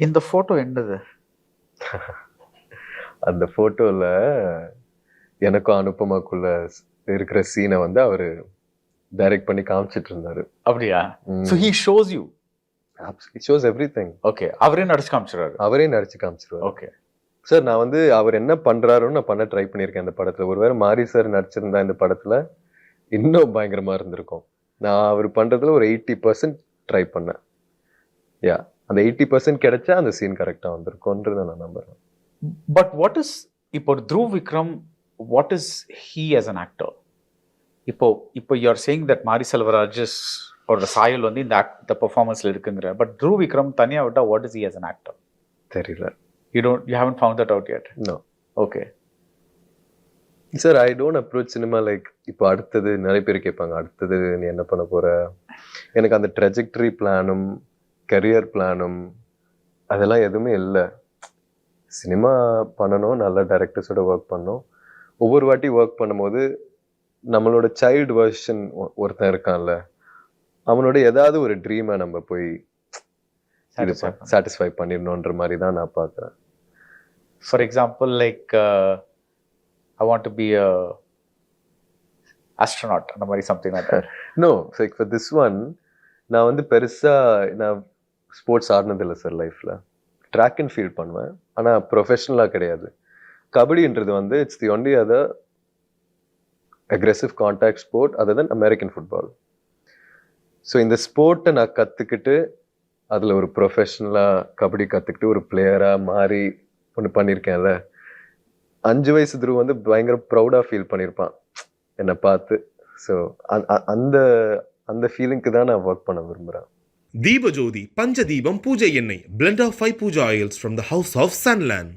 இந்த ஃபோட்டோ என்னது? அந்த ஃபோட்டோல எனக்கும் அனுப்பமாக்குள்ள இருக்கிற சீனை வந்து அவரு டைரக்ட் பண்ணி காமிச்சிட்டு இருந்தாரு. அப்படியா? So he shows you. It shows everything. Okay. அவரே நடிச்சு காமிச்சிருவாரு. அவரே நடிச்சு காமிச்சிருவாரு. ஓகே. சார் நான் வந்து அவர் என்ன பண்றாருன்னு நான் பண்ண ட்ரை பண்ணியிருக்கேன் அந்த படத்துல. ஒருவேளை மாரி சார் நடிச்சிருந்தா இந்த படத்துல இன்னும் பயங்கரமா இருந்திருக்கும். நான் அவர் பண்றதுல ஒரு 80% ட்ரை பண்ணேன். யா, அந்த 80% கிடைச்சா அந்த சீன் கரெக்டா வந்திருக்கும்ன்றத நான் நம்புறேன். பட் வாட் இஸ் இப்போ Dhruv Vikram, what is he as an actor? இப்போ யூ ஆர் சேயிங் தட் மாரி செல்வராஜஸ் ஒரு சாயல் வந்து இந்த பெர்ஃபார்மன்ஸ்ல இருக்குங்கிற. பட் த்ருவ் விக்ரம் தனியா விட்டா what is he as an actor? தெரியல. You haven't found that out yet? No. Okay. Sir I don't approach cinema like இப்போ அடுத்தது நிறைய பேர் கேட்பாங்க, அடுத்தது நீ என்ன பண்ண போற. எனக்கு அந்த ட்ரெஜெக்டரி பிளானும் கரியர் பிளானும் அதெல்லாம் எதுவுமே இல்லை. சினிமா பண்ணணும், நல்ல டைரக்டர்ஸோட ஒர்க் பண்ணணும். ஒவ்வொரு வாட்டி ஒர்க் பண்ணும்போது நம்மளோட சைல்டு வெர்ஷன் ஒருத்தன் இருக்கான்ல, அவனோட ஏதாவது ஒரு ட்ரீமை நம்ம போய் சாட்டிஸ்ஃபை பண்ணிடணுன்ற மாதிரி தான் நான் பார்க்குறேன். For example like I want to be a astronaut அந்த மாதிரி something like that. No, like for this one நான் வந்து பெருசா நான் ஸ்போர்ட்ஸ் ஆடினதில்லை சார் லைஃப்ல. ட்ராக் அண்ட் ஃபீல்ட் பண்ணுவேன், ஆனால் ப்ரொஃபஷனலாக கிடையாது. கபடின்றது வந்து it's the only other aggressive contact sport other then American football. So இந்த ஸ்போர்ட்டை நான் கற்றுக்கிட்டு அதில் ஒரு ப்ரொஃபஷனலாக கபடி கற்றுக்கிட்டு ஒரு பிளேயராக மாறி ஒன்று பண்ணியிருக்கேன்ல. 5 வயசு த்ருவ் வந்து பயங்கர ப்ரௌடாக ஃபீல் பண்ணியிருப்பான் என்னை பார்த்து. ஸோ அந்த ஃபீலிங்க்கு தான் நான் ஒர்க் பண்ண விரும்புகிறேன். தீபஜோதி பஞ்சதீபம் பூஜை எண்ணெய் blend of 5 puja oils from the house of Sunland.